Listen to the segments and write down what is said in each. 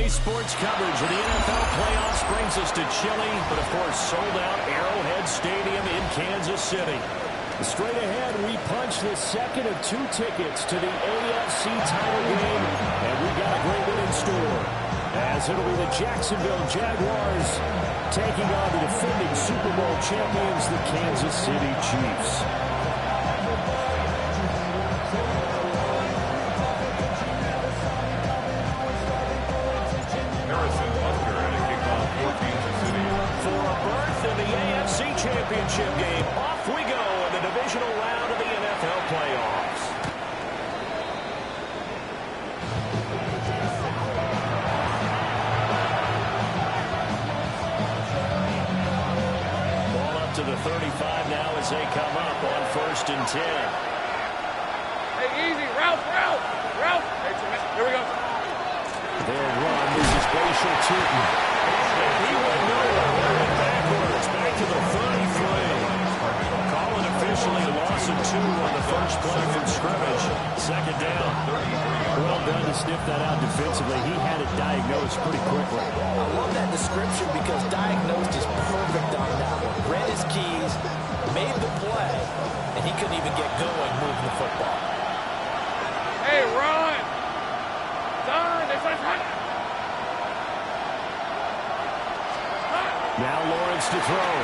Today's sports coverage of the NFL playoffs brings us to chilly, but of course sold-out Arrowhead Stadium in Kansas City. Straight ahead, we punch the second of 2 tickets to the AFC title game, and we got a great one in store, as it'll be the Jacksonville Jaguars taking on the defending Super Bowl champions, the Kansas City Chiefs. Championship game. Off we go in the divisional round of the NFL playoffs. Ball up to the 35 now as they come up on 1st and 10. Hey, easy. Ralph. Hey, here we go. Their run uses Glacial Tootin. He went nowhere. Went backwards. Back to the 33. Calling officially a loss of 2 on the first play from scrimmage. 2nd down. Well done to sniff that out defensively. He had it diagnosed pretty quickly. I love that description because diagnosed is perfect on that one. Read his keys, made the play, and he couldn't even get going moving the football. Hey, run! Done! It's hot! Now Lawrence to throw.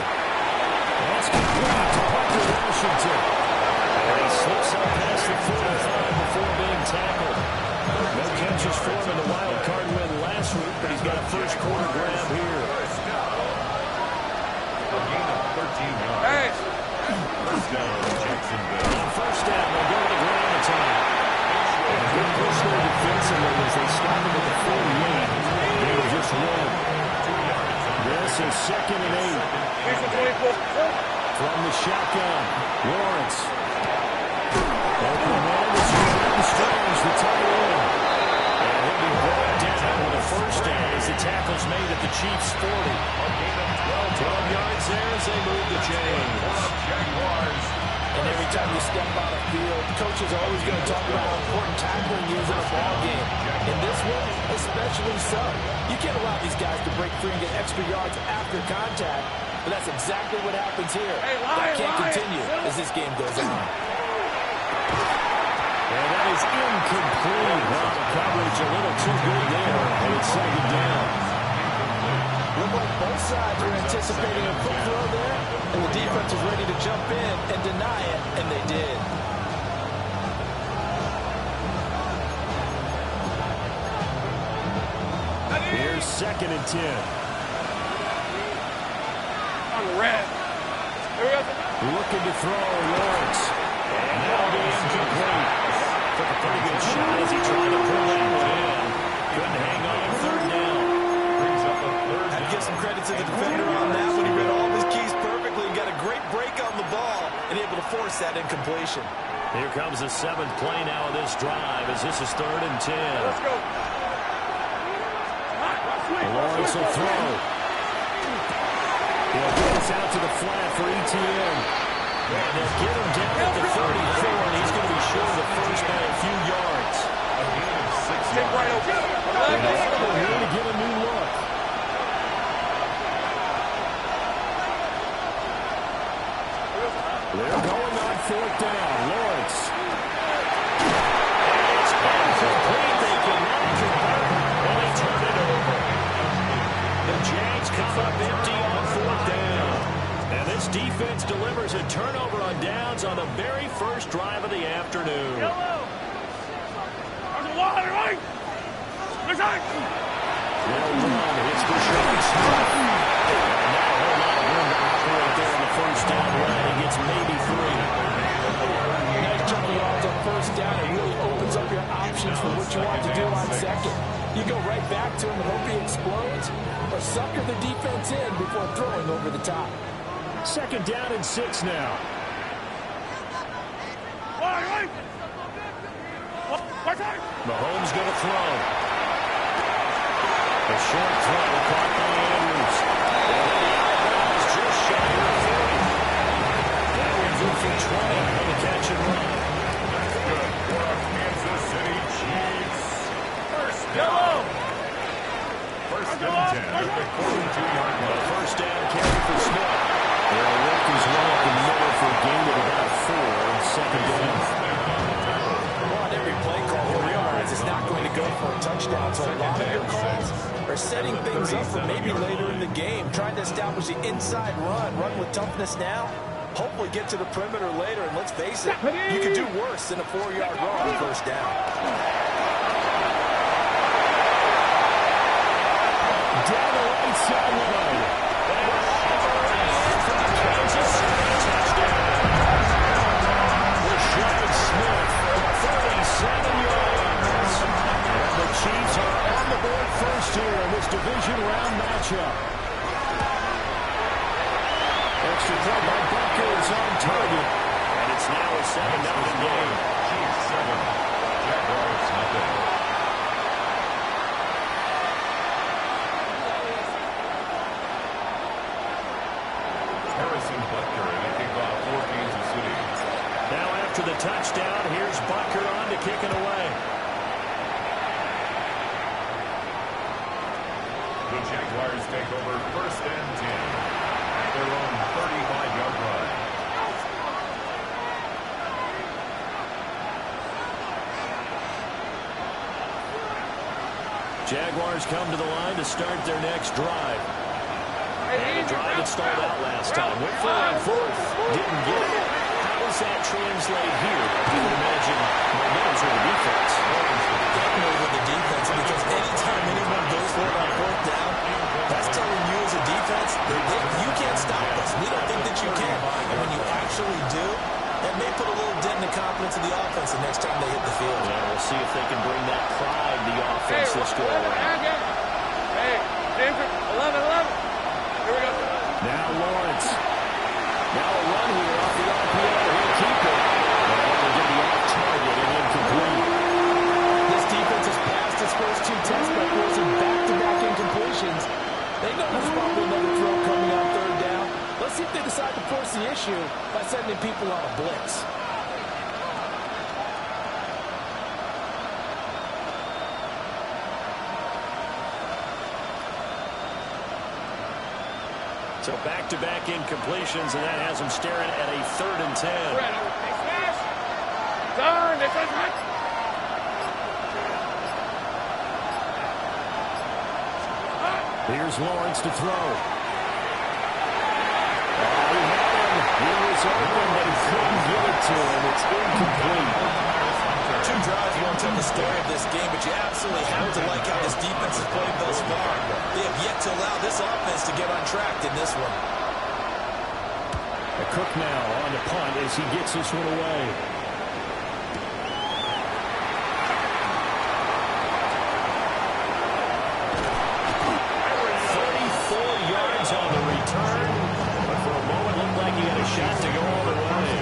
That's complete to Parker Washington. And he slips up past the 45 before being tackled. No catches for him in the wild card win last week, but he's got a first quarter grab here. Hey! First down, Jacksonville. On 1st down, they'll go to the ground attack. And a good push there defensively as they stop him at the 48. They were just one. This is 2nd and 8. From the shotgun, Lawrence. Open man is Jordan Strange, the tight end. And he'll be brought down with a first down as the tackle's made at the Chiefs' 40. 12 yards there as they move the chains. And every time you step on a field, coaches are always going to talk about how important tackling is in a ball game. In this one, especially so. You can't allow these guys to break free and get extra yards after contact, but that's exactly what happens here. That can't continue as this game goes on. And that is incomplete. Well, the coverage a little too good there, and it's 2nd down. Looked like both sides were anticipating a quick throw there, and the defense was ready to jump in and deny it, and they did. Here's 2nd and 10. On the red. Here we go. Looking to throw, Lawrence. And that'll be incomplete. Took a pretty good shot as he tried to pull that one in. Couldn't hang on 3rd down. Brings up a 3rd down. I'd give some credit to the defender on that one. He read all of his keys perfectly and got a great break on the ball and able to force that incompletion. Here comes the 7th play now of this drive as this is 3rd and 10. Let's go. Lawrence will throw. He'll get us out to the flat for ETN. And they'll get him down at the 34, and he's going to be short of the first by a few yards. Get right open. They're here to get a new look. They're going on 4th down. Lawrence. It's incomplete. They cannot convert. And they turn it over. The Jags come up empty on 4th down. And this defense delivers a turnover on downs on the very first drive of the afternoon. Yellow. On the wall, right. Well run. It's for Sean Smith. And not a whole lot of room to operate there on the first down run. He gets maybe 3. Nice chunky yards on 1st down. It really opens up your options for what you want to do on 2nd. You go right back to him and hope he explodes, or sucker the defense in before throwing over the top. 2nd down and 6 now. Mahomes going to throw. A short throw caught by Andrews. And it's just shy of 40. That one's in for 20 on the catch and run. That's good for our Kansas City Chiefs. First down. things up for maybe later in the game. Trying to establish the inside run with toughness now. Hopefully get to the perimeter later, and let's face it, you could do worse than a 4-yard run on first down. Down the right sideline. Smith, 37 yards. And the Chiefs are on the board first here in this division round matchup. Extra point by Bucker is on target. And it's now a 7-0 game. Chiefs 7, Jaguars nothing. Harrison Butker and a kickoff for Kansas City. Now after the touchdown, here's Butker on to kick it away. The Jaguars take over 1st and 10 at their own 35-yard line. Jaguars come to the line to start their next drive. And a drive that started out last time. Went for it on 4th. Didn't get it. How does that translate here? I would imagine momentum's with the defense. Definitely with the defense, because anytime anyone goes for it on 4th down, that's telling you as a defense that you can't stop us. We don't think that you can. And when you actually do, that may put a little dent in the confidence of the offense the next time they hit the field. Yeah, we'll see if they can bring that pride to the offense this go around. Hey, 11-11. Here we go. Now Lawrence. Now a run here off the RPO. He'll keep it. And they're going to be off target and incomplete. This defense has passed its first 2 tests by forcing back-to-back incompletions. They know there's probably another throw coming on 3rd down. Let's see if they decide to force the issue by sending people on a blitz. So back-to-back incompletions, and that has them staring at a 3rd and 10. Here's Lawrence to throw. He was open, but he couldn't get it to him. It's incomplete. 2 drives won't tell the story of this game, but you absolutely have to like how this defense has played thus far. They have yet to allow this offense to get on track in this one. A Cook now on the punt as he gets this one away. 34 yards on the return, but for a moment looked like he had a shot to go all the way.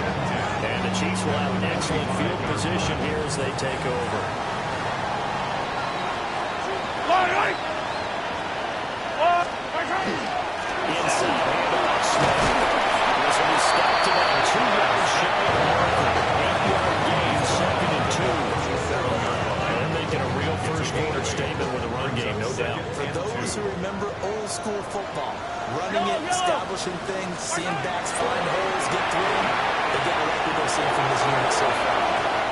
And the Chiefs will have excellent field position here as they take over. Inside handoff, Smith. This one is stopped about 2 yards shy of the marker. 8-yard gain, 2nd and 2. And making a real first-quarter statement with a run game, no doubt. For those who remember old-school football, running it, establishing things, seeing backs find holes, get through them, they got to like what they're seeing from this unit so far.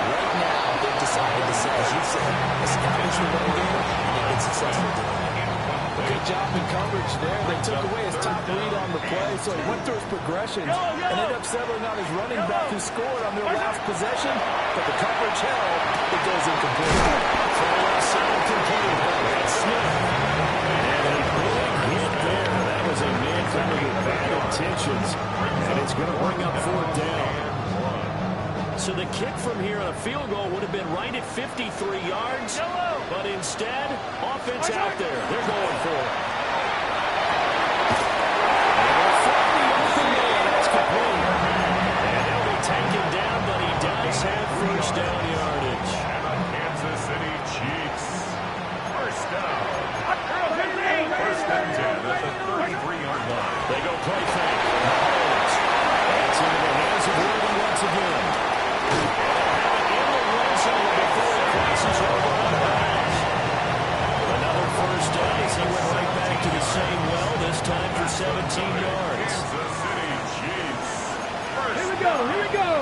Right now, they've decided to say, as you said, establish the run game, and they've been successful doing it. Good job in coverage there. They took away his top read on the play, so he went through his progressions and ended up settling on his running back who scored on their last possession, but the coverage held. It goes incomplete. That's Smith. And a big hit there. That was a man coming with bad intentions, and it's going to bring up 4th down. So the kick from here on a field goal would have been right at 53 yards, but instead, offense out there. They're going for it. That's complete. And he'll be taken down, but he does have first down yardage. And the Kansas City Chiefs. First down. 1st and 10 at the 33-yard line. They go play fake. That's into the hands of Rudy once again. Another first down as he went right back to the same well, this time for 17 yards. Kansas City Chiefs. Here we go.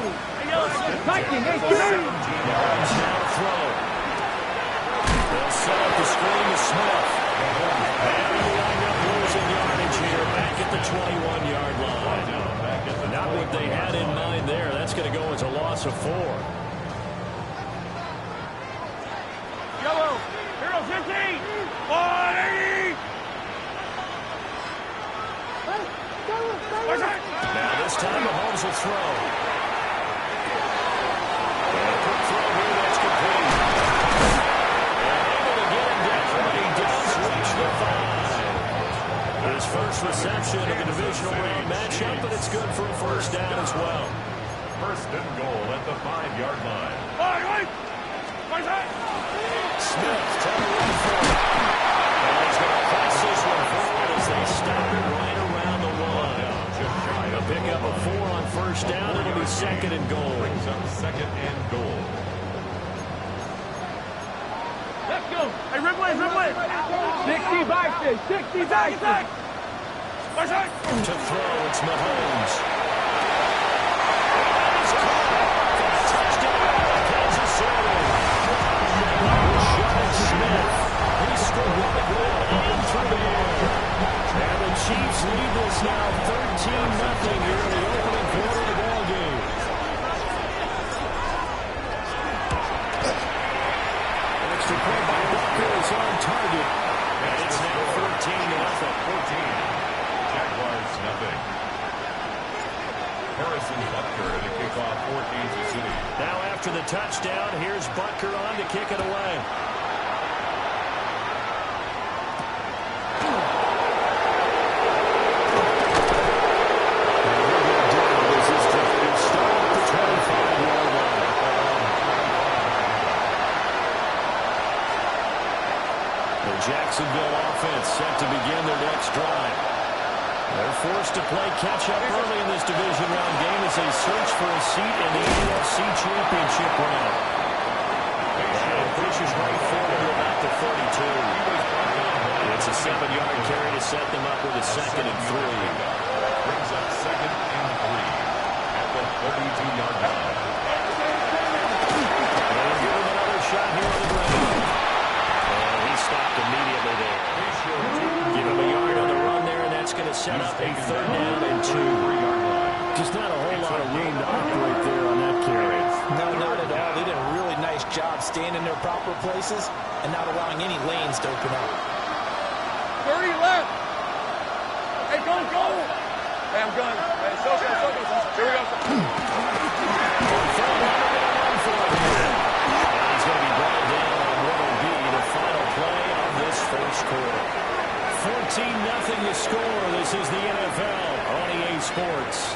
Viking, hey, 17 yards now to throw. They'll set up the screen to Smith. And 4. Yellow. Hero 15. 180. Now this time Mahomes will throw. And a quick throw here, that's complete. And able to get him down, but he does reach the 5. His first reception of the divisional round matchup, but it's good for a first down as well. First and goal at the 5-yard line. Smith trying to run for it. And he's going to press this one forward as they stop it right around the 1. A pickup of 4 on first down. It'll be second and goal. Brings up second and goal. Let's go. Hey, Ripley. 60 back there. 60 back there. To throw, it's Mahomes. Smith. He scored on the ground and through the air. And the Chiefs lead this now 13-0 here in the opening quarter of the ball game. An extra point by Butker is on target. And it's now 14-0. Jaguars nothing. Harrison Butker to kick off for Kansas City. Now after the touchdown, here's Butker on to kick it away. Jacksonville offense set to begin their next drive. They're forced to play catch-up early in this division round game as they search for a seat in the AFC Championship round. And it pushes right forward to about the 32. It's a 7-yard carry to set them up with a second and 3. Brings up second and 3 at the 32-yard line. And give him another shot here on the ground. Stopped immediately there. Give him a yard on the run there, and that's going to set up a third down and 2. Just not a whole lot of room to operate there on that carry. No, not at all. They did a really nice job staying in their proper places and not allowing any lanes to open up. 30 left. Hey, go. Hey, I'm gunning. Hey, so. Here we go. He's going to be brought down on what will be the final play of this first quarter. 14-0 to score. This is the NFL on EA Sports.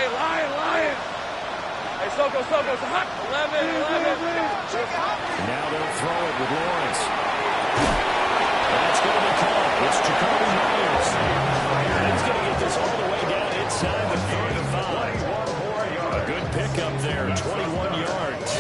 Lion. Hey, Soko, it's hot. 11. Now they'll throw it with Lawrence. That's going to be caught. It's Jacoby Myers. And he's going to get this all the way down inside the 35. A good pickup there, 21 yards.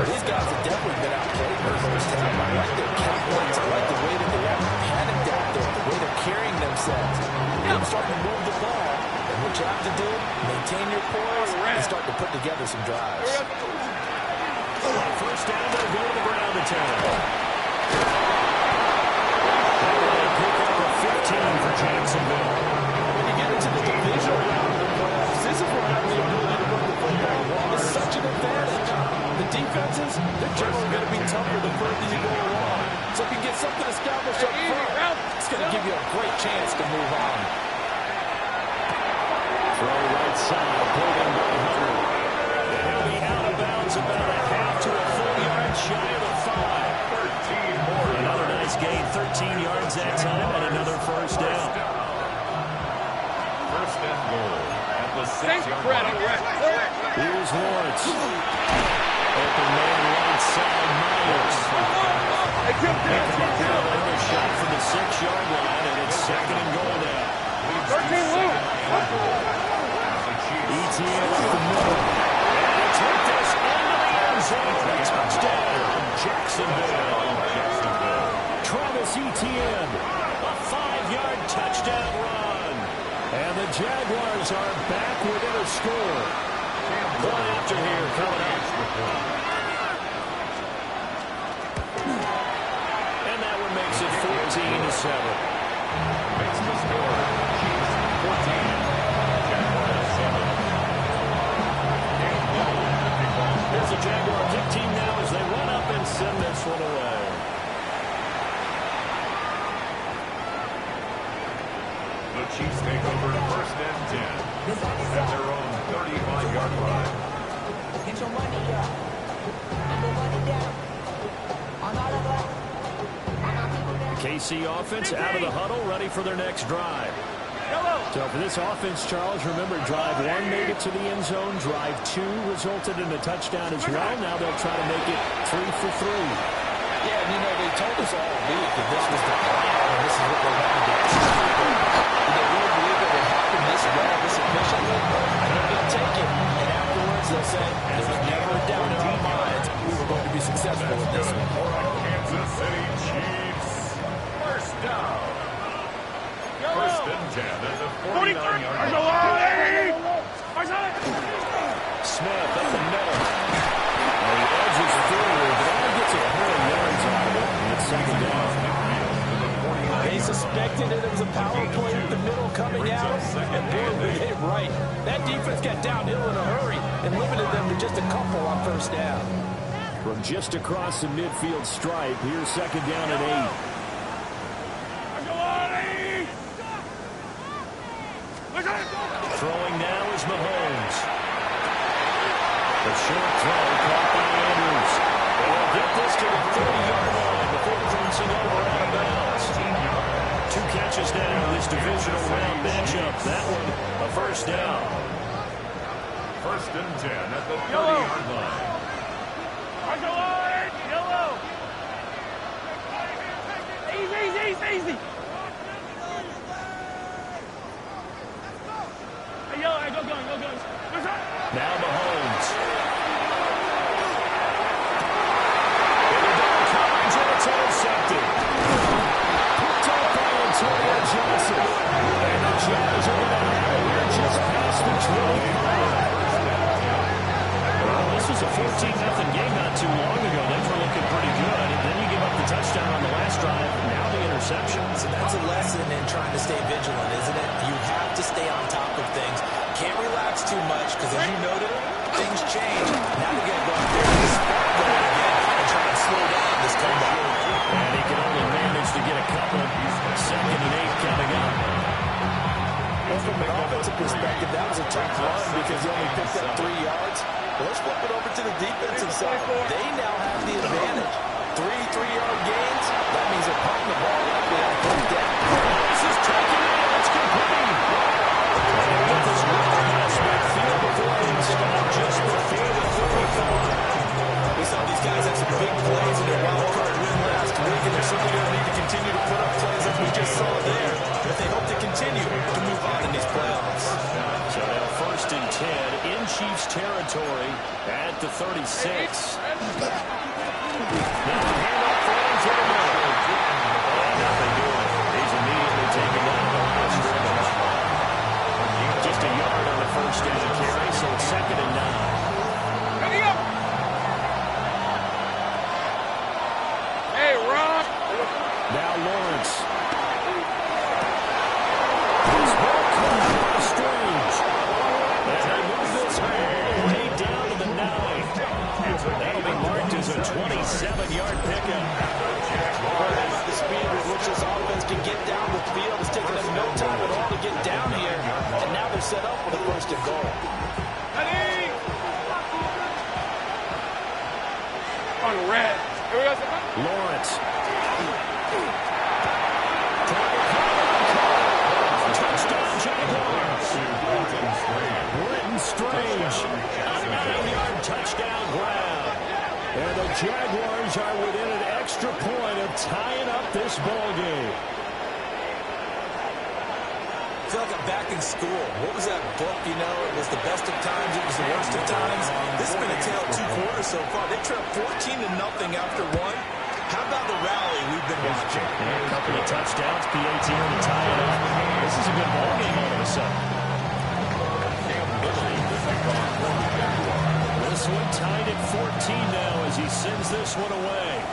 These guys have definitely been outplayed in the first half. I like their calculates. I like the way that they haven't panicked out there, the way they're carrying themselves. They're starting to move the ball. And what you have to do, maintain your poise and start to put together some drives. On first down, they'll go to the ground attack. That will pick up a 15 for Jacksonville. When you get into the division round of the playoffs, this is where having the ability to run the football is such an advantage. The defenses, they're generally going to be tougher the further you go along. So if you get something established up front, it's going to give you a great chance to move on. Throw right side, pulled in by Hunter. And he'll be out of bounds about a half to a full yard shy of the 5. 13 more. Another nice gain, 13 yards that time, and another first down. First and goal at the 6-yard line. Here's Lawrence. Open man right side, Myers. Another shot from the 6-yard line, and it's second and goal now. 13 loose. ETN up the middle. And they take this into the end zone for a touchdown. Jacksonville. Etienne. A 5-yard touchdown run. And the Jaguars are back within a score. One after here coming up. And that one makes it 14-7. Makes the score. Chiefs 14. Jaguars 7. Here's the Jaguar kick team now as they run up and send this one away. The Chiefs take over first and 10 at their own 35-yard line. Get your money up. Put your money down. On all of us. KC offense out of the huddle, ready for their next drive. So for this offense, Charles, remember, drive 1 made it to the end zone. Drive 2 resulted in a touchdown as well. Now they'll try to make it 3 for 3. Yeah, and they told us all week that this was the plan, and this is what they wanted to execute. Did they really believe it would happen this well, this efficiently? I think they'll take it. And afterwards, they'll say, there was never a doubt in our minds we were going to be successful with this one. Kansas City Chiefs. First down. First and 10 at the 49-yard line. Smith up the middle. And he edges forward, but only gets a couple of yards out of it. And it's second down. They suspected that it was a power play in the middle coming out, and boy, were they right. That defense got downhill in a hurry and limited them to just a couple on first down. From just across the midfield stripe, here's second down and 8. Throwing now is Mahomes. The short throw caught by Andrews. They will get this to the 30-yard line before crossing over out of bounds. 2 catches now in this divisional round matchup. That one a first down. First and 10 at the 30-yard line. Easy. Now Mahomes. It's intercepted. Picked up by Antonio Johnson. And the Jags are going to have it here just past the 25. Well, this was a 14-0 game not too long ago. They were looking pretty good. And then you give up the touchdown on the last drive. Now the interception. So that's a lesson in trying to stay vigilant, isn't it? You have to stay on top of things. Can't relax too much because, as you noted, things change. Now you got to go out there and start going again and try and slow down this comeback. And he can only manage to get a couple. Second and 8 coming up. Well, from an offensive perspective, that was a tough run because he only picked up 3 yards. Well, let's flip it over to the defensive side. They now have the advantage. 3 3-yard gains. That means they're punting the ball likely on first down. This is taken out. It's complete. With this run across midfield before he stopped just before the 35. We saw these guys have some big plays in their wild card win last week, and they're certainly going to need to continue to put up plays like we just saw there if they hope to continue to move on in these playoffs. So now first and 10 in Chiefs territory at the 36. Now the handoff thrown for the middle. And nothing doing. He's immediately taken down the line of scrimmage. Just a yard on the first down carry, so it's second and 9. Hey, Rob. Now Lawrence. This ball comes out of Strange. And they move this all the way down to the 9. That'll be marked as a 27-yard pickup. The speed with which this offense can get down the field is taking them no time at all to get down here, and now they're set up with a first and goal. On the red. Here we go. Lawrence. Touchdown, Jaguars. Britton Strange. A 9-yard touchdown grab. And the Jaguars are within an extra point of tying up this ball game. I feel like I'm back in school. What was that book, you know? It was the best of times, it was the worst of times. This has been a tale of 2 quarters so far. They trailed 14-0 after 1. How about the rally we've been watching? And a couple of touchdowns, PAT to tie it up. This is a good ball game all of a sudden. This one tied at 14 now as he sends this one away.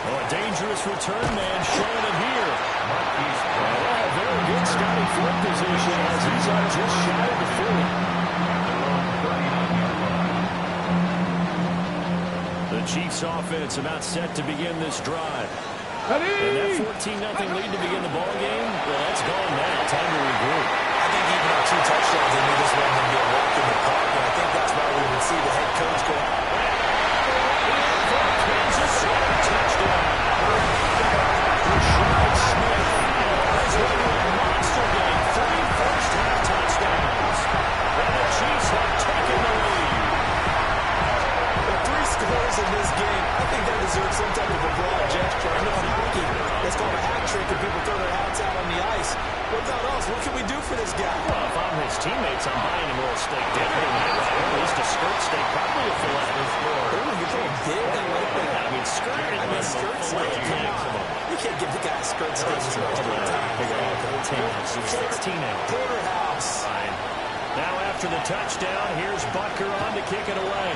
Oh, a dangerous return man showing it here. Oh, very good starting field position as he's up just shy of the 40. The Chiefs offense about set to begin this drive. And that 14-0 lead to begin the ball game, well, that's gone now. Time to regroup. I think even on 2 touchdowns, they knew this wasn't going to be a walk in the park, and I think that's why we would see the head coach go out. Kansas City touchdown. Rashad Smith has won a monster game. 3 first-half touchdowns. And the Chiefs have taken the lead. With 3 scores in this game, I think that deserves some type of applaud gesture. I know in hockey, that's called a hat trick and people throw their hats out on the ice. What about us? What can we do for this guy? Well, if I'm his teammates, I'm buying him a little steak dinner tonight. Or at least a skirt steak, probably a filet. Ooh, you're going big. I like that. I mean, skirt steak. Come on. You can't give the guy a skirt steak. It's 16 ounce. Porterhouse. Fine. Now after the touchdown, here's Butker on to kick it away.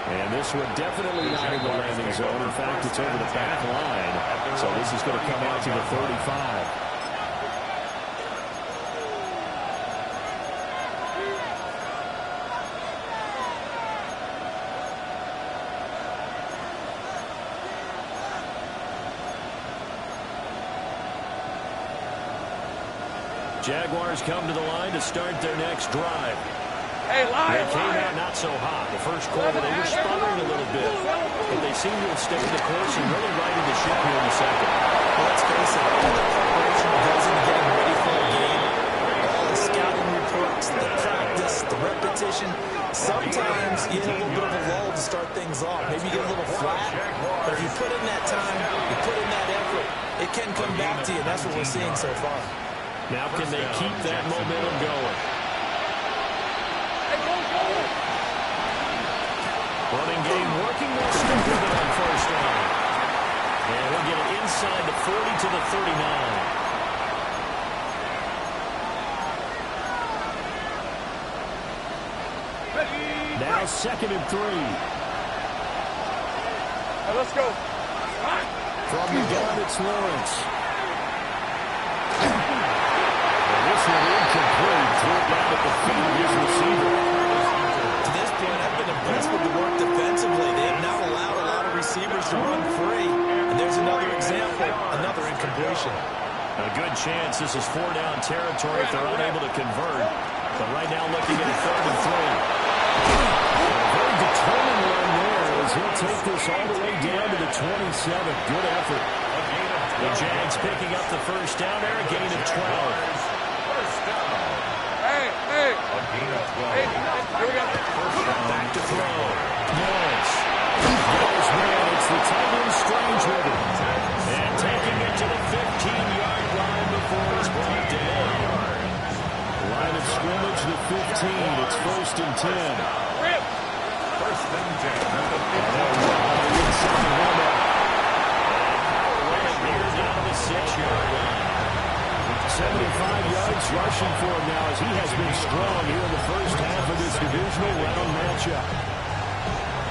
And this one definitely not in the landing zone. In fact, it's over the back line. So this is going to come out to the 35. Jaguars come to the line to start their next drive. Hey, They came out not so hot. The first quarter, they were sputtering a little bit. But they seem to have stayed the course and really righted the ship here in the second. Well, let's face it, all the preparation that goes into getting ready for a game, all the scouting reports, the practice, the repetition, sometimes you get a little bit of a lull to start things off. Maybe you get a little flat, but if you put in that time, you put in that effort, it can come back to you, and that's what we're seeing so far. Now can they keep that momentum going? Running game working. They'll stick with it on first down. And we'll get it inside the 40 to the 39. Now 2nd and 3. Hey, let's go. From the gun, it's Lawrence. And this one incomplete. Threw it down at the feet of his receiver. To this point, I've been impressed with the work defensively. They have not allowed a lot of receivers to run free. And there's another example, another incompletion. A good chance this is 4-down territory if they're unable to convert. But right now looking at a 3rd and 3. A very determined run there as he'll take this all the way down to the 27. Good effort. The Jags picking up the first down there, a gain of 12. Hey. Here we go. Back to throw. Lawrence. Goes man. It's the tight end Strange with it. And taking it to the 15-yard line before it's brought down. Line of scrimmage, the 15. It's 1st and 10. Rip. 1st and 6-yard line. 75 yards rushing for him now as he has been strong here in the first half of this divisional round matchup.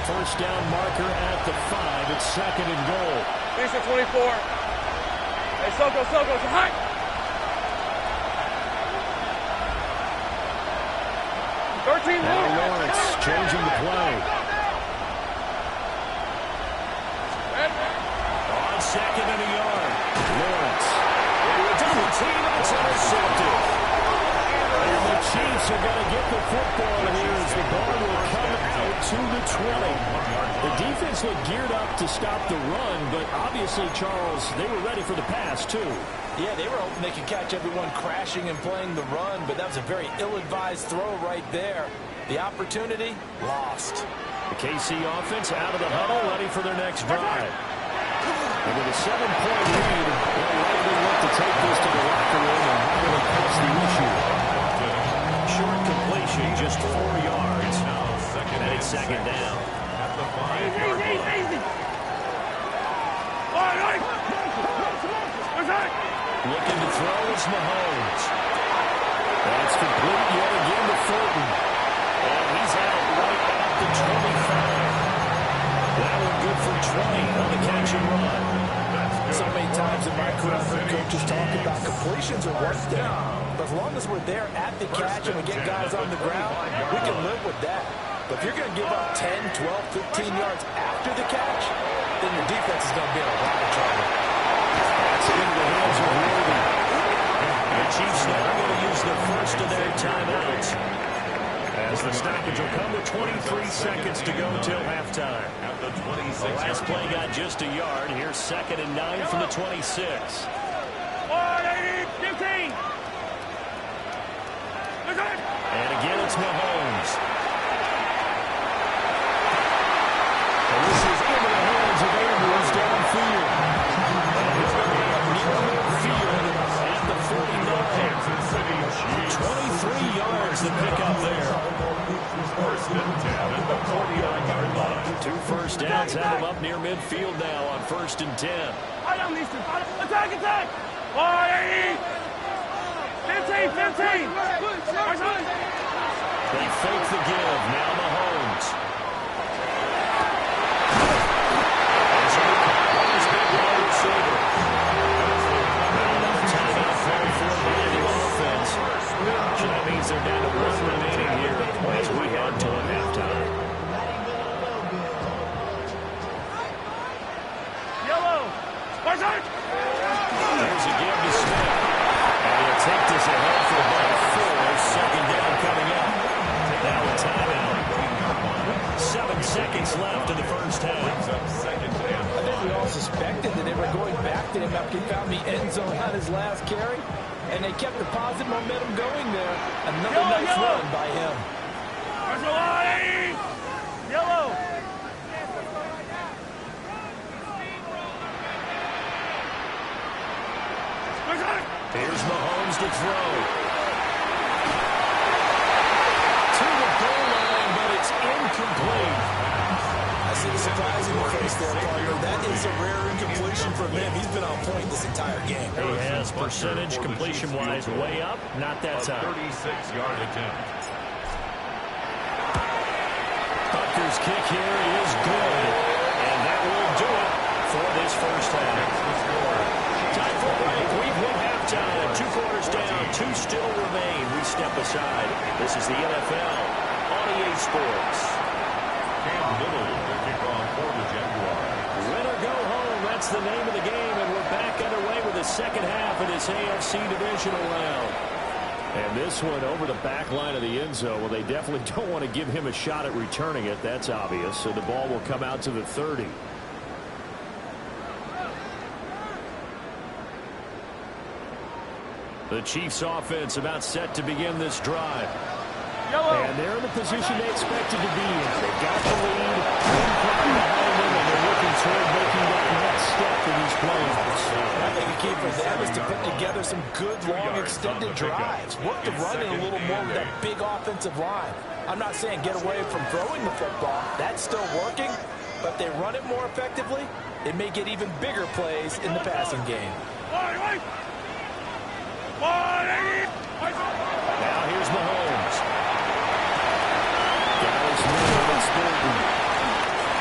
First down marker at the 5. It's 2nd and goal. These are 24. Hey, Soko, high. Now Lawrence changing the play. On 2nd and a yard. Lawrence. Double team and it's intercepted. And the Chiefs are going to get the football here as the ball will come out to the 20. The defense looked geared up to stop the run, but obviously, Charles, they were ready for the pass, too. Yeah, they were hoping they could catch everyone crashing and playing the run, but that was a very ill-advised throw right there. The opportunity, lost. The KC offense out of the huddle, ready for their next drive. And with a 7-point lead, they'll likely look to take this to the locker room and have it across the issue. looking to throw is Mahomes. That's complete yet again to Fulton. And he's out right at the 25. That one good for 20 on the catch and run. So many times in my career, I've heard coaches talk about completions are one thing. But as long as we're there at the catch and we get guys on the ground, we can live with that. But if you're going to give up 10, 12, 15 yards after the catch, then your defense is going to be in a lot of trouble. That's into the hands of Worthy. The Chiefs now going to use the first of their timeouts, as the stoppage will come with 23 seconds to go till halftime. The last play got just a yard. Here's 2nd and 9 from the 26. 15. And again, it's Mahomes. And this is into the hands of Andrews downfield. And he's going to be up near midfield at the 49. 23 yards to pick up there. First and 10 at the 49-yard line. 2 first downs have him up near midfield now on 1st and 10. Attack, attack! 15! They fake the give. Now Mahomes. As he recovers, big wide receiver. Not enough timeout called for by the offense. So that means they're down to 1 remaining here as we head toward halftime. Yellow! Here's a give to Smith. And he'll take this ahead for about 4. 2nd down coming up. Now a timeout. 7 seconds left in the first half. I think we all suspected that they were going back to him after he found the end zone on his last carry, and they kept the positive momentum going there. Another nice run by him. Yellow! Here's Mahomes to throw. To the goal line, but it's incomplete. I see the surprise in your face there, partner. That is a rare incompletion from him. He's been on point this entire game. He has percentage completion-wise way up, not that time. 36-yard attempt. Butker's kick here is good, and that will do it for this first half. Time for a break. We've hit halftime. 2 quarters down, 2 still remain. We step aside. This is the NFL on EA Sports. Cam Little to kick off for the Jaguars. Win or go home, that's the name of the game, and we're back underway with the second half of this AFC divisional round. And this one over the back line of the end zone. Well, they definitely don't want to give him a shot at returning it. That's obvious. So the ball will come out to the 30. The Chiefs offense about set to begin this drive. And they're in the position they expected to be in. They've got the lead, behind them, and they're looking toward making that next step for these playoffs. I think the key for them is to put together some good, long, extended drives. Work the run in a little more with that big offensive line. I'm not saying get away from throwing the football. That's still working. But if they run it more effectively, it may get even bigger plays in the passing game. Now here's Mahomes. Dallas Miller and Fulton.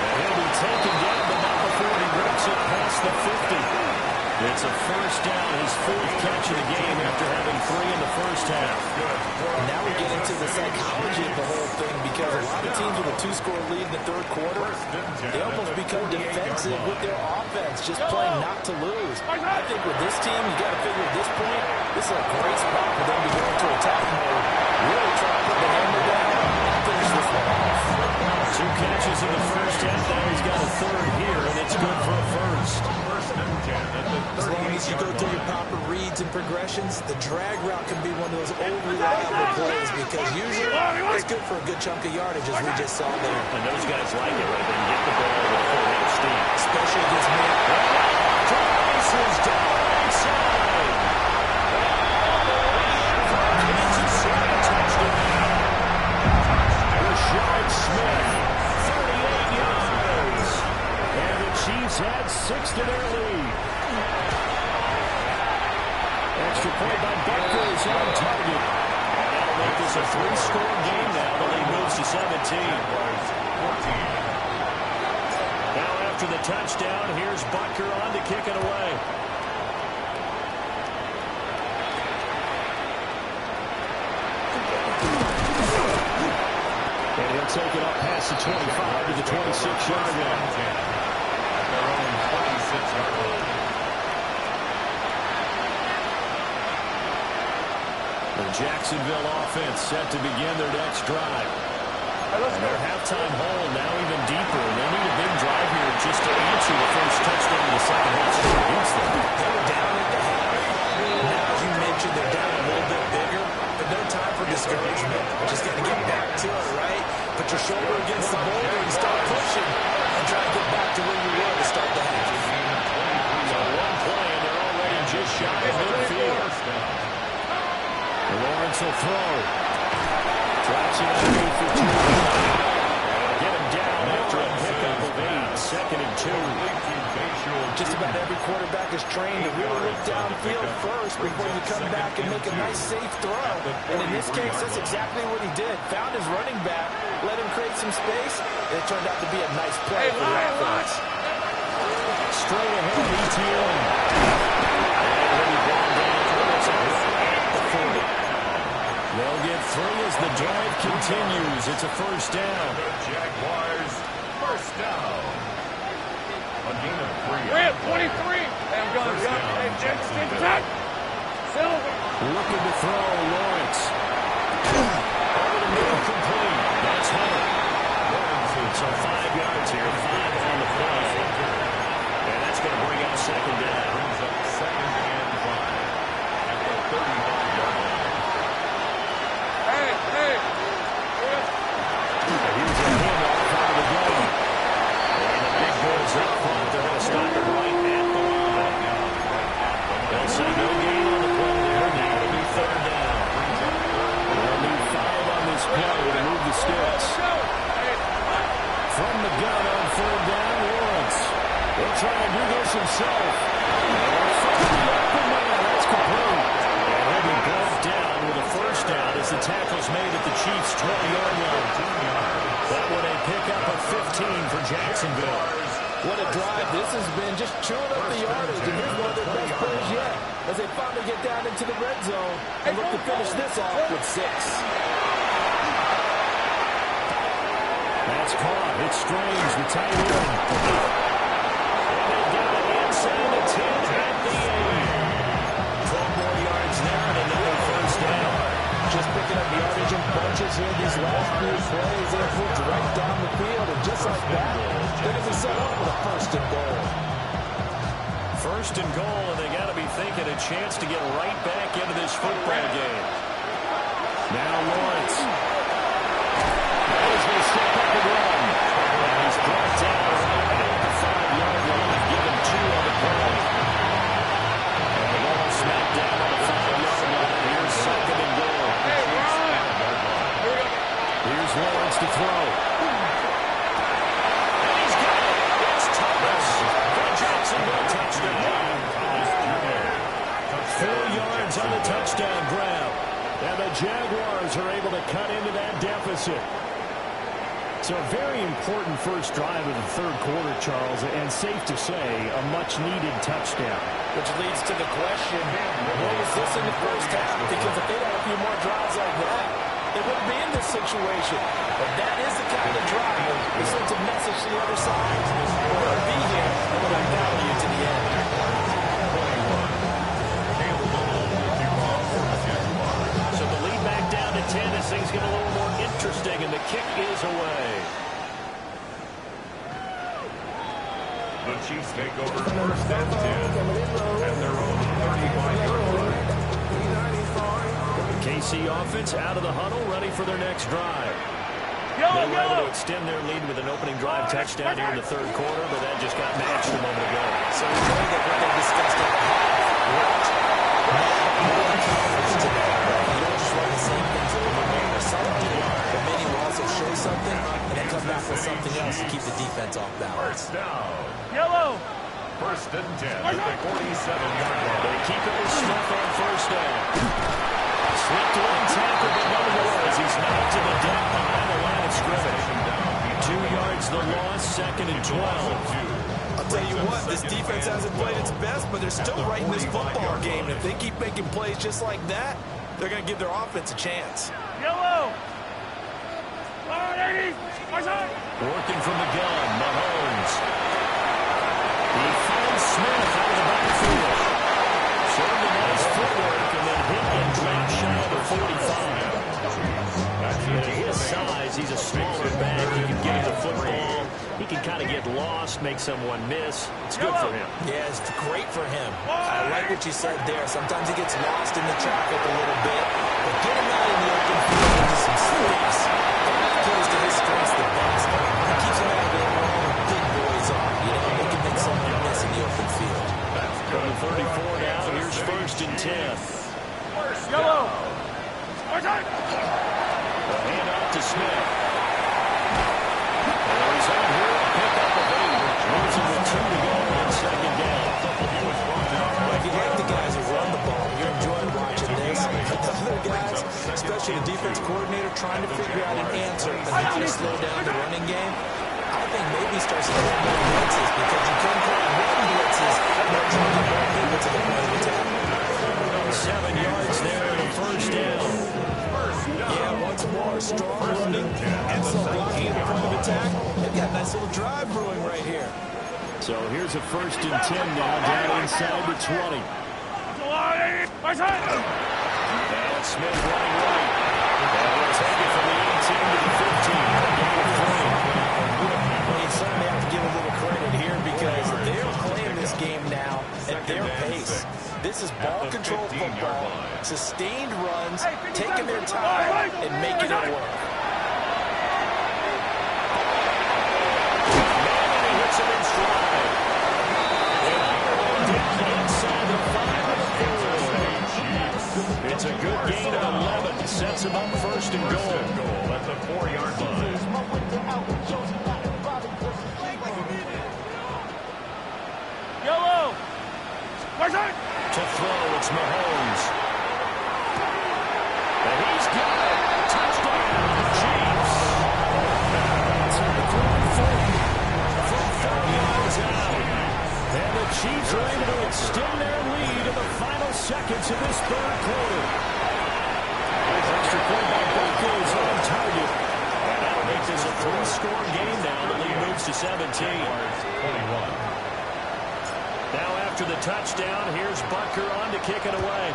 And he'll be taken down, but not before he rips it past the 50. It's a first down, his 4th catch of the game after having 3 in the first half. Now we get into the psychology of the whole thing, because a lot of teams with a 2-score lead in the 3rd quarter, they almost become defensive with their offense, just playing not to lose. I think with this team, you got to figure at this point, this is a great spot for them to go into attack mode, really try to put the hammer down and finish this one off. 2 catches in the first half, now he's got a 3rd here, and it's good for a first. As long as you go through your proper reads and progressions, the drag route can be one of those old reliable plays, because usually it's good for a good chunk of yardage, as we just saw there. And those guys like it right there. Get the ball with full head of steam. Especially against me. Travis is down inside. Kansas City touchdown. Rashard Smith, 38 yards. And the Chiefs had 6 to their lead. extra point by Butker is on target. And that'll make this a 3-score game now. The lead moves to 17. Now after the touchdown, here's Butker on to kick it away. And he'll take it up past the 25 to the 26-yard line. Their own 26-yard line. The Jacksonville offense set to begin their next drive. And their halftime hole now even deeper. They need a big drive here just to answer the first touchdown of the second half score against them. They were down at the half. Now, as you mentioned, they're down a little bit bigger, but no time for discouragement. Just got to get back to it, right? Put your shoulder against the boulder and start pushing and try to get back to where you were to start the half. So one play, and they're already just shy of midfield. Lawrence will throw. Drops it underneath for 2. Get him down after a pickup of 8. 2nd and 2. Just about every quarterback is trained to really look downfield first before you come back and make a nice, safe throw. And in this case, that's exactly what he did. Found his running back, let him create some space, and it turned out to be a nice play for the offense. Straight ahead, ETN. And he'll be brought down towards the 40. They'll get 3 as the drive continues. It's a first down. The Jaguars, first down. A gain of 3. We're at 23. Hey, I'm going. Hey, Jacksonville. Silver. Looking to throw, Lawrence. Over the middle, complete. That's Hunter. So 5 yards here, 5 on the play. And that's going to bring up second down. Brings up 2nd and 5 at the 35-yard line. Hey. Here's a handoff out of the gun. And the big boys up front. They're going to stop it right at the line. They'll say no gain on the play there. Now it'll be 3rd down. They'll need 5 on this play to move the sticks. From the gun on 3rd down, Lawrence. He'll try and do this himself. That's complete. And he'll be brought down with a first down as the tackle's made at the Chiefs' 20-yard line. That would a pickup of 15 for Jacksonville. What a drive this has been, just chewing up the yardage. And here's one of their best plays yet as they finally get down into the red zone and look to finish this off with 6. That's caught. It's Strange, the tight end. And they get it inside the 10 at the 8. 12 more yards now and another first down. Just picking up yardage in bunches here these last few plays. They moved right down the field, and just like that, they're going to be set up with a 1st and goal. 1st and goal, and they got to be thinking a chance to get right back into this football game. Now Lawrence. Now he's going to step up and run. And he's brought down right at the 5-yard line. Give him 2 on the play. And the ball smacked down on the 5-yard line. Here's 2nd and goal. Here's Lawrence to throw. And he's got it. It's Thomas for a Jacksonville touchdown. 4 yards on the touchdown grab. And the Jaguars are able to cut into that deficit. So a very important first drive of the 3rd quarter, Charles, and safe to say, a much-needed touchdown. Which leads to the question, what was this in the first half? Because if they had a few more drives like that, they wouldn't be in this situation. But that is the kind of drive that sends a message to the other side. We're going to be here, and we're going to battle you to the end. So the lead back down to 10 as things get a little more interesting, and the kick is away. The Chiefs take over 1st and 10 at their own 35-yard line. KC offense out of the huddle, ready for their next drive. They were able to extend their lead with an opening drive touchdown here in the 3rd quarter, but that just got matched a moment ago. So we're going to what they discussed at half. You don't just run the same things over and over. Some do, but many will also show something and then come back with something else to keep the defense off balance. First down. Yellow. First and 10 at the 47-yard line. They keep it with Smith on first down. Slipped one tackle, but no more as he's knocked to the deck behind the line of scrimmage. 2 yards the loss, 2nd and 12. I'll tell you what, this defense hasn't played its best, but they're still right in this football game. And if they keep making plays just like that, they're going to give their offense a chance. Yellow. Working from the gun, Mahomes. He finds Smith out of the backfield. Showing the nice footwork and then hit and drop shy of the 45. At his size, he's a smaller back. He can get him the football. He can kind of get lost, make someone miss. It's good for him. Yeah, it's great for him. I like what you said there. Sometimes he gets lost in the traffic a little bit. But get him out in the open field into some space. That plays to his strengths the best. He keeps him out of there where all the big boys are. You know, they can make someone miss in the open field. From the 34 now, here's 1st and 10. Yellow. The handoff to Smith. And he's on here to pick up a bait. Losing with 2 to go on 2nd down. If you like the guys who run the ball, you're enjoying watching this. But the other guys, especially the defense coordinator, trying to figure out an answer and how to slow down the running game. I think maybe starts to get more blitzes because you can call one blitzes and they're trying to get more people to the point of attack. 7 yards there and a 1st down. Yeah, once more, strong running and some blocking at the point of attack. They've got a nice little drive brewing right here. So here's a 1st and 10 now, down inside the 20. And Smith running right. And we'll take it from the 18 to the 15. Well, you certainly have to give a little credit here because they're playing this game now at their pace. This is ball control football, sustained runs, taking their time, and making it work. And he hits it in stride. Down inside the 5 of the 4. It's a good gain of 11. Sets him up 1st and goal. At the 4-yard line. Yellow. To throw, it's Mahomes. And he's got it. Touchdown, Chiefs. From 4 yards out. And the Chiefs are able to extend their lead in the final seconds of this 3rd quarter. Extra point by Butker is on target. And that'll make this a 3-score game now. The lead moves to 17. 21. Now after the touchdown, here's Butker on to kick it away.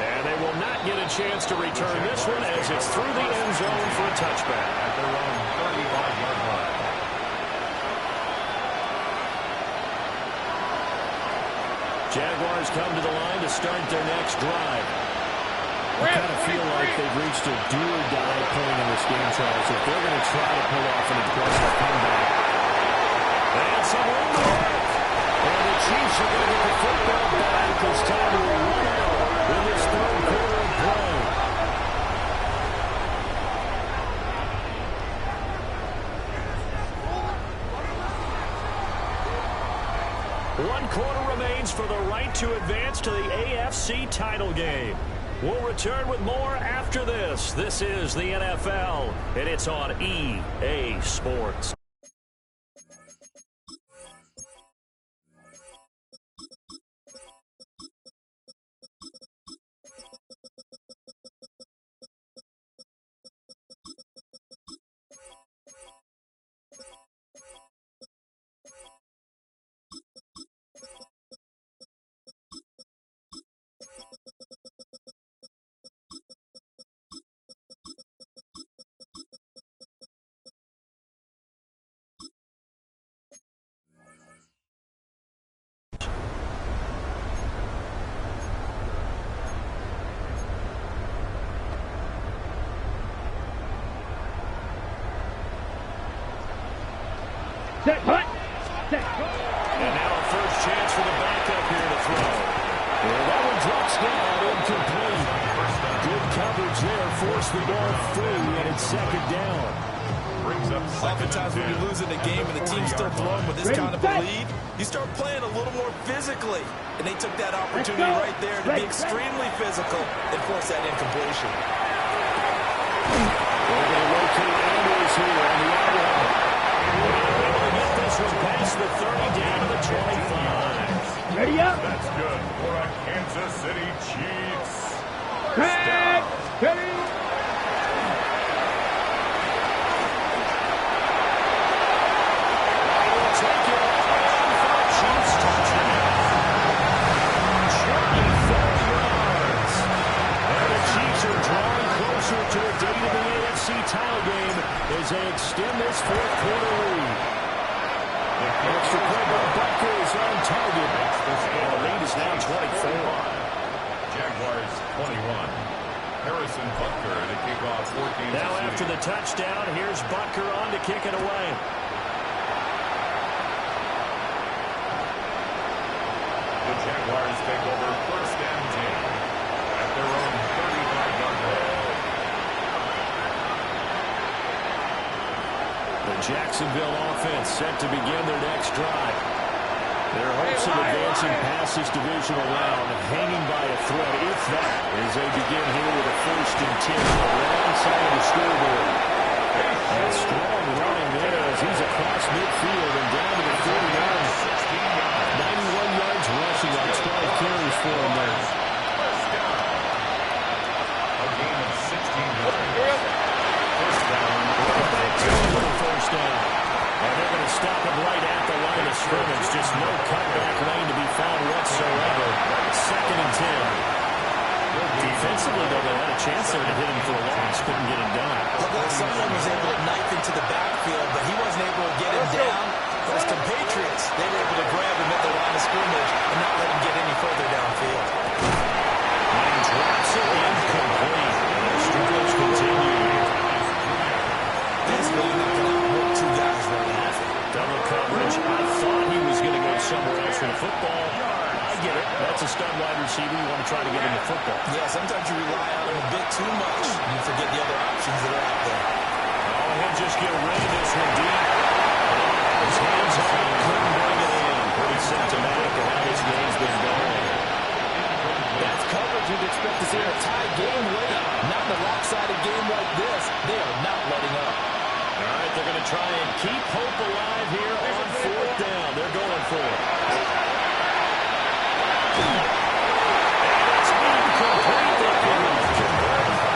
And they will not get a chance to return this one as it's through the end zone for a touchback. At their own 35-yard line. Jaguars come to the line to start their next drive. I kind of feel like they've reached a do-or-die point in this game, Charles. If they're going to try to pull off an impressive comeback. And some room to work. And the Chiefs are going to get the football back. It's time to run out in this 3rd quarter of play. One quarter remains for the right to advance to the AFC title game. We'll return with more after this. This is the NFL, and it's on EA Sports. Set, punt. Set. And now a first chance for the backup here to throw. Well, that one drops down incomplete. Good coverage there. Forced the ball free, and it's 2nd down. Brings up second Oftentimes when and you're losing a game and the team's still throwing with this kind of a lead, you start playing a little more physically. And they took that opportunity right there to be extremely physical and force that incompletion. They're going to rotate Andrews here on the outline. They're able to get this one past the 30 down to the 25. Ready up. That's good for a Kansas City Chiefs. Tag. Ready. To a date of the AFC title game as they extend this fourth quarter lead. Extra play by Butker is on target. And the lead is now 24. Jaguars 21. Harrison Butker to kick off 14. Now after the touchdown, here's Butker on to kick it away. The Jaguars take over first and 10 at their own 35-yard line. The Jacksonville offense set to begin their next drive. Their hopes of advancing past this divisional round hanging by a thread, if that, as they begin here with a 1st and 10 on the wrong side of the scoreboard. And strong running there as he's across midfield and down to the 49. 91 yards rushing on 12 carries for him there. A gain of 16 yards. First down. First down. And they're going to stop him right at the line of scrimmage. Just no cutback lane to be found whatsoever. 2nd and 10. Defensively, though, they had a chance there to hit him for a loss. Couldn't get him done. Looked like someone was able to knife into the backfield, but he wasn't able to get him down. But his compatriots, they were able to grab him at the line of scrimmage and not let him get any further downfield. And drops it incomplete. The struggles continue. Basically, you're not going to outwork 2 guys running off it. Double coverage. I thought he was going to go somewhere else for the football. I get it. That's a stud wide receiver. You want to try to get him the football. Yeah, sometimes you rely on him a bit too much, and you forget the other options that are out there. Oh, he'll just get rid of this one deep. His hands on it. Couldn't bring it in. Pretty symptomatic of how this game's been going. That's coverage you'd expect to see in a tie game late. Not in a lopsided game like this. They are not letting up. All right, they're going to try and keep hope alive here on 4th down. They're going for it. It's incomplete.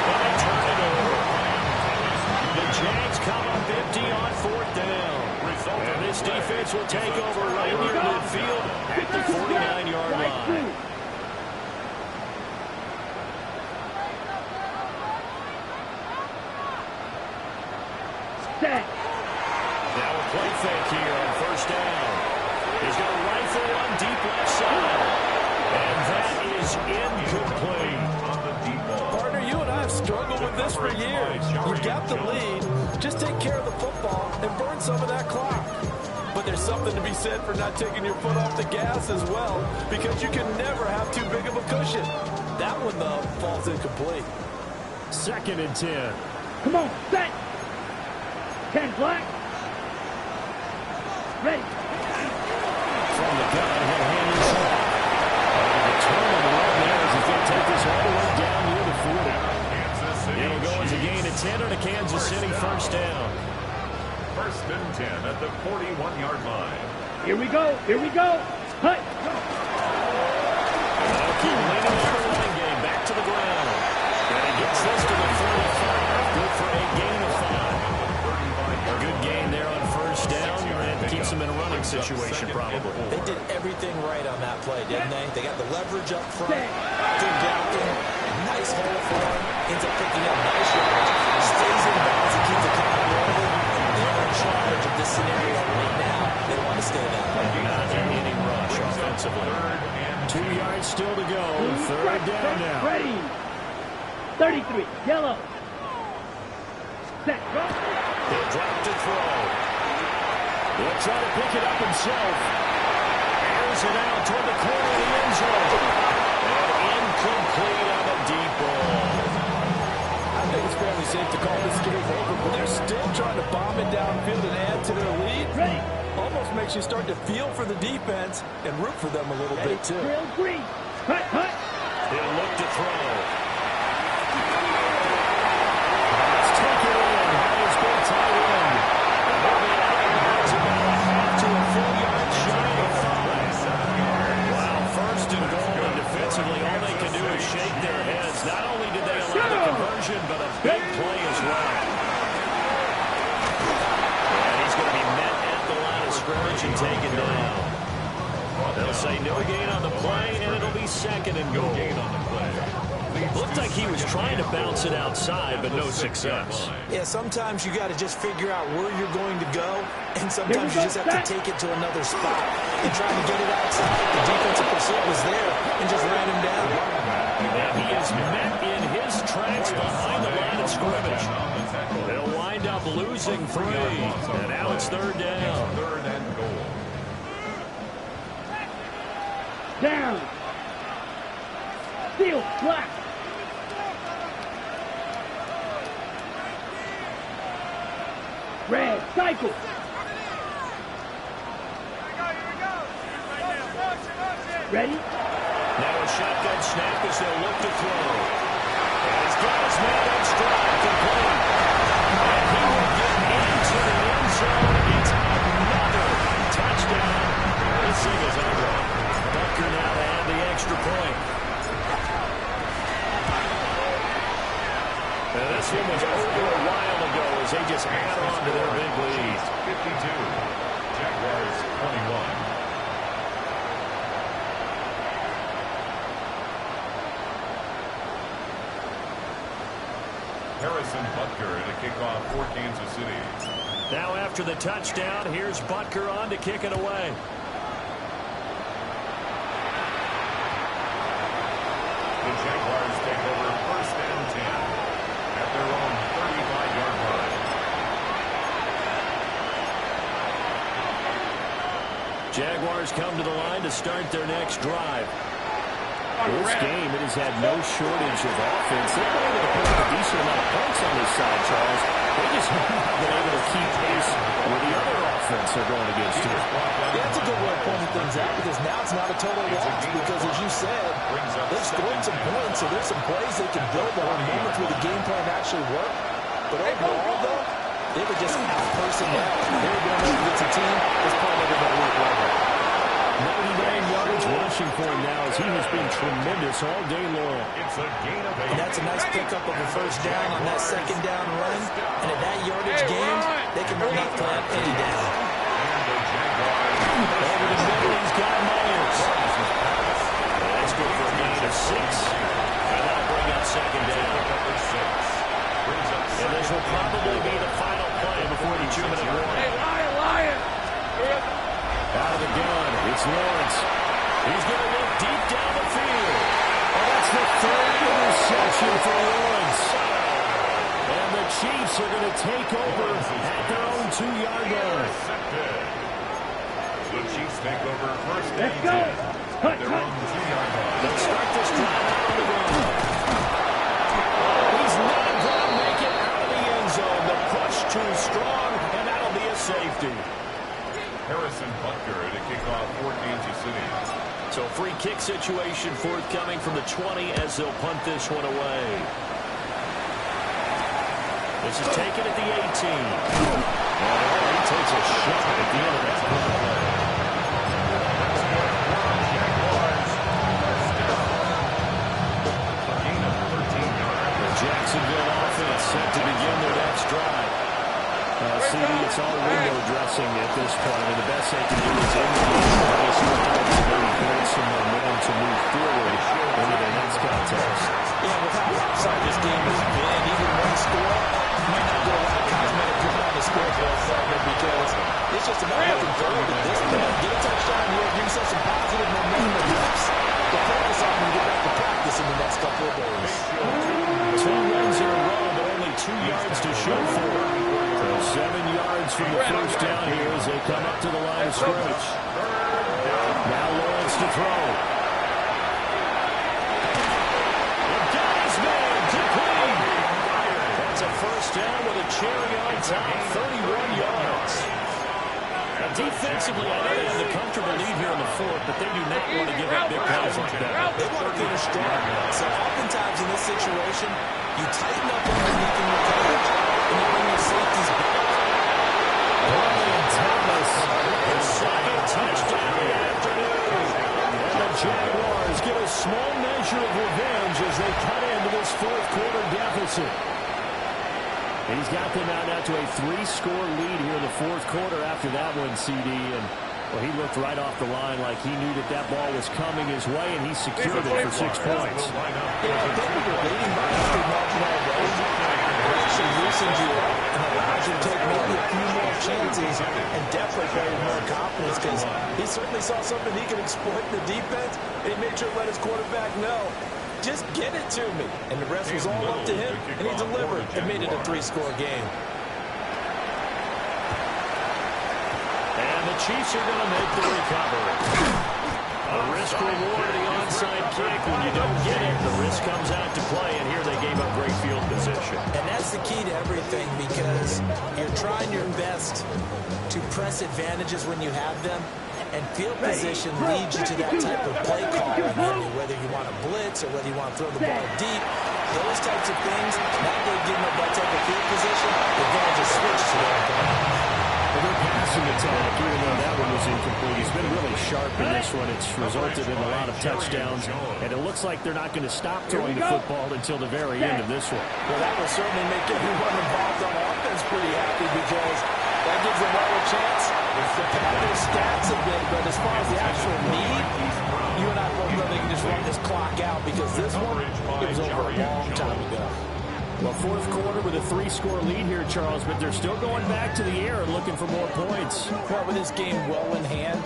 And they turn it over. The Jags come up empty on 4th down. And this defense will take over right near midfield at the 49-yard line. Now a play fake here on 1st down. He's going to rifle one deep left side. And that is incomplete. Partner, you and I have struggled with this for years. You've got the lead. Just take care of the football and burn some of that clock. But there's something to be said for not taking your foot off the gas as well, because you can never have too big of a cushion. That one, though, falls incomplete. 2nd and 10. Come on, set. 10 black. Ready. From the gun, he'll hand this off. The turn on the run there is he's going to take this all the way down near the 40. It'll go as a gain of 10 on a Kansas City 1st down. 1st and 10 at the 41-yard line. Here we go. Here we go. Hut. They'll keep leaning on the running game. Back to the ground. And he gets this to the 45. Good for a gain of 5. A good gain there on 1st down. And keeps them in a running situation, probably. They did everything right on that play, didn't they? They got the leverage up front. Good blocking. Nice hole for him. Ends up picking up nice yards. Stays in bounds and keeps the clock rolling. They're in charge of this scenario right now. They want to stay that way. Not an inning rush offensively. 2 yards still to go. 3rd down now. Ready. 33. Yellow. Set. Go. He'll drop to throw. He'll try to pick it up himself. Airs it out toward the corner of the end zone. And incomplete on a deep ball. I think it's fairly safe to call this game over They're still trying to bomb it downfield and add to their lead. Ready. Almost makes you start to feel for the defense and root for them a little bit, too. Drill green. Hut, hut. He'll look to throw. Let's take it in. That is good tight end. It's about a half to a full yard shy of 5. Wow, first and goal, and defensively all they can do is shake their heads. Not only did they allow the conversion, but a big play as well. And he's going to be met at the line of scrimmage and taken down. They'll say no gain on the play, and it'll be second and goal. Looked like he was trying to bounce it outside, but no success. Yeah, sometimes you got to just figure out where you're going to go, and sometimes you just have to take it to another spot. And trying to get it outside, the defensive pursuit was there and just ran him down. And he is met in his tracks behind the line of scrimmage. They'll wind up losing 3, and now it's third down. Third and goal. Down. Field flat. Red, cycle. Ready? Now a shotgun snap as they'll look to throw. And he's got his man on stride, complete. And he will get into the end zone. It's another touchdown. This thing is over. Bucker now to add the extra point. And this one was over a while ago as they just add on to their big lead. 52. Jaguars 21. Harrison Butker to kick off for Kansas City. Now after the touchdown, here's Butker on to kick it away. The Jaguars take over first and 10 at their own 35-yard line. Jaguars come to the line to start their next drive. This game, it has had no shortage of offense. They've been able to put up a decent amount of points on this side, Charles. They just haven't been able to keep pace with the other offense they're going against here. Yeah, that's a good way of pointing things out because now it's not a total loss because, as you said, they've scored some points, so there's some plays they can build on moments where the game plan actually worked. But overall, though, they were just out-personnel. They were going up against a team that's probably never going to work well. 99 yards rushing for him now as he has been tremendous all day long. It's a gain of 8. And that's a nice pickup of a first down on that second down run. And at that yardage gain, they can run that play any down. Over the middle, he's got Myers. That's good for a gain of 6. And that'll bring up second down. And this will probably be the final play before the 2-minute warning. Hey, Lion! Out of the gun, it's Lawrence. He's going to look deep down the field. Oh, that's the third interception for Lawrence. And the Chiefs are going to take over at their own 2-yard line. The Chiefs take over first and 10 at their own 2-yard line. Let's start this drive out of the ground. He's not going to make it out of the end zone. The push too strong, and that'll be a safety. Harrison Butker to kick off for Kansas City. So free kick situation forthcoming from the 20 as they'll punt this one away. This is taken at the 18. And he takes a shot at the end of that play. A gain of 13 yards. The Jacksonville offense set to begin their next drive. CD, it's all window dressing at this point. And the best they can do is end the game. Maybe build some momentum to move forward into their next contest. Yeah, with how outside this game has been, even one score might not get a lot of cosmetic drip on the scoreboard segment because it's just about looking forward at this point. Get a touchdown here, give yourself some positive momentum reps to focus on when you get back to practice in the next couple of days. 2 runs in a row, but only 2 yards to show for it. So 7 yards from the first down here as they come up to the line of scrimmage. Now Lawrence to throw. And got his man complete. That's a first first down with a cherry on top, 31 yards. Now, defensively, I know they have the comfortable lead here in the fourth, but they do not want to give up big plays like that. They want to finish strong. So oftentimes in this situation, you tighten up underneath in your coverage, and you bring your safeties back. Thomas, his second touchdown of the afternoon. And the Jaguars get a small measure of revenge as they cut into this fourth quarter deficit. He's got them out now to a 3-score lead here in the fourth quarter after that one, CD. And well, he looked right off the line like he knew that that ball was coming his way, and he secured it for 6 points. Yeah, I think we were leading by a big margin already. It actually loosened you up and allowed you to take maybe a few more chances and definitely created more confidence because he certainly saw something he could exploit in the defense, and he made sure to let his quarterback know, just get it to me. And the rest was all up to him, and he delivered and made it a 3-score game. And the Chiefs are going to make the recovery. A risk-reward of the onside kick. When you don't get it, the risk comes out to play, and here they gave up great field position. And that's the key to everything because you're trying your best to press advantages when you have them, and field position leads you to that type of play calling, whether you want to blitz or whether you want to throw the ball deep. Those types of things, now they're giving up that type of field position, they're going to just switch to that point. Well, their passing attack, even though that one was incomplete, he's been really sharp in this one. It's resulted in a lot of touchdowns, and it looks like they're not going to stop throwing the football until the very end of this one. Well, that will certainly make everyone involved on offense pretty happy because that gives them all a chance to pad their stats a bit. But as far as the actual need, you and I both know they can just run this clock out because this one, it was over a long time ago. Well, fourth quarter with a 3-score lead here, Charles, but they're still going back to the air and looking for more points. Well, with this game well in hand,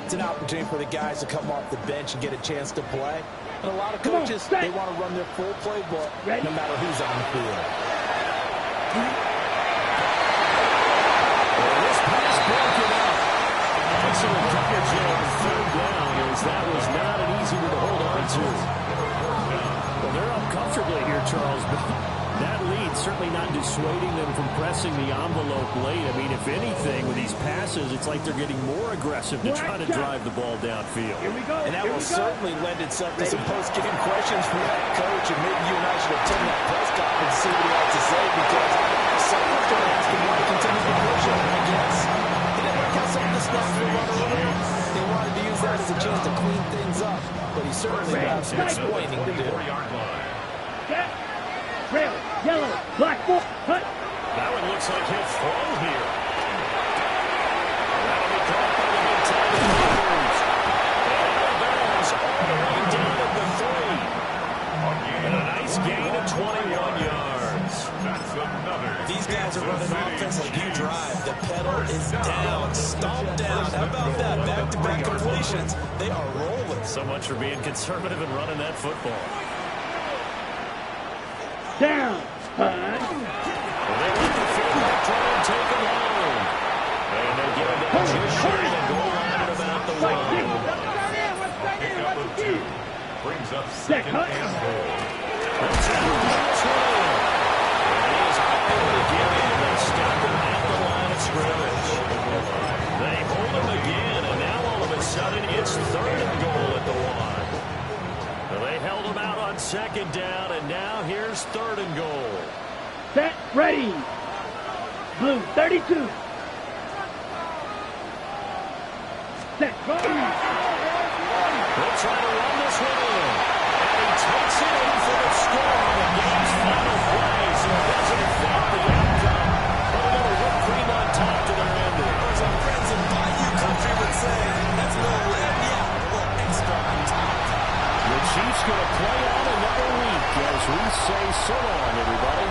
it's an opportunity for the guys to come off the bench and get a chance to play. And a lot of coaches, they want to run their full playbook no matter who's on the field. Well, this pass broken up. Excellent coverage there on third down as that was not an easy one to hold on to. Well, they're up comfortably here, Charles, but that lead certainly not dissuading them from pressing the envelope late. I mean, if anything, with these passes, it's like they're getting more aggressive to try to drive the ball downfield. Here we go. And that will certainly lend itself to some post-game questions from that coach, and maybe you and I should attend that press conference and see what he has to say, because someone's going to ask him why he continues to push him, I guess. He didn't like how some of the snaps were run earlier. They wanted to use that as a chance to clean things up, but he certainly has some explaining to do. Red, yellow, black, cut. That one looks like he'll throw here. That'll be caught by the mid-time defenders. And the Bears all the way down at the 3. And a nice gain of 21 yards. That's another. These guys are running offense like you drive. The pedal is down, stomped down. How about that? Back-to-back completions. They are rolling. So much for being conservative and running that football. Down. Well, they let the fullback try and take him home. And they get him down just short of the goal line at about the 1. Pickup of 2. Brings up second and goal. That's a good one. And he is hired again. They stop him at the line of scrimmage. They hold him again, and now all of a sudden it's 3rd and goal at the 1. Well, they held him out on 2nd down, and now here's 3rd and goal. Set, ready. Blue, 32. Set, go. They'll try to run this one in. And he takes it in for the score on the game's final plays. He doesn't affect the outcome. But a little whipped cream on top to their ending. As our friends in Bayou country would say, that's a little red, yeah, a little extra on top. The Chiefs going to play on another week as we say so long, everybody.